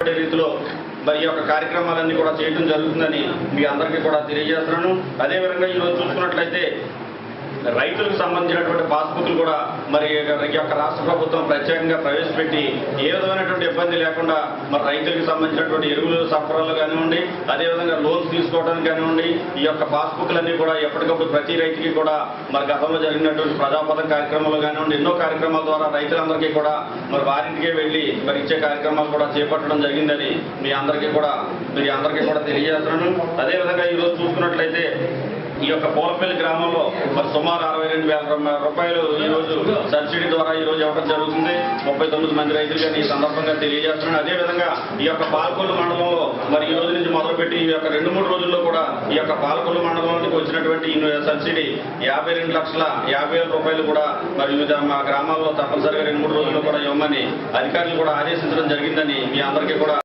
రీతిలో మరి ఈ యొక్క కార్యక్రమాలన్నీ కూడా చేయడం జరుగుతుందని మీ అందరికీ కూడా తెలియజేస్తున్నాను. అదేవిధంగా ఈరోజు చూసుకున్నట్లయితే రైతులకు సంబంధించినటువంటి పాస్బుక్లు కూడా మరి ఈ యొక్క రాష్ట్ర ప్రభుత్వం ప్రత్యేకంగా ప్రవేశపెట్టి ఏ విధమైనటువంటి ఇబ్బంది లేకుండా మరి రైతులకు సంబంధించినటువంటి ఎరువులు సరఫరాలు కానివ్వండి, అదేవిధంగా లోన్స్ తీసుకోవడానికి కానివ్వండి, ఈ యొక్క పాస్బుక్లన్నీ కూడా ఎప్పటికప్పుడు ప్రతి రైతుకి కూడా మరి గతంలో జరిగినటువంటి ప్రజాపథం కార్యక్రమాలు కానివ్వండి, ఎన్నో కార్యక్రమాల ద్వారా రైతులందరికీ కూడా మరి వారింటికే వెళ్ళి మరి ఇచ్చే కార్యక్రమాలు కూడా చేపట్టడం జరిగిందని మీ అందరికీ కూడా తెలియజేస్తున్నాను. అదేవిధంగా ఈరోజు చూసుకున్నట్లయితే ఈ యొక్క పూలపల్లి గ్రామంలో మరి సుమారు 62,000 రూపాయలు ఈ రోజు సబ్సిడీ ద్వారా ఈ రోజు ఇవ్వడం జరుగుతుంది. 39 మంది రైతులుగా ఈ సందర్భంగా తెలియజేస్తున్నాను. అదేవిధంగా ఈ యొక్క పాలకొల్లు మండలంలో మరి ఈ రోజు నుంచి మొదలుపెట్టి ఈ యొక్క 2-3 రోజుల్లో కూడా ఈ యొక్క పాలకొల్లు మండలంలోకి వచ్చినటువంటి సబ్సిడీ 52,50,000 రూపాయలు కూడా మరి వివిధ మా గ్రామాల్లో తప్పనిసరిగా 2-3 రోజుల్లో కూడా ఇవ్వమని అధికారులు కూడా ఆదేశించడం జరిగిందని మీ అందరికీ కూడా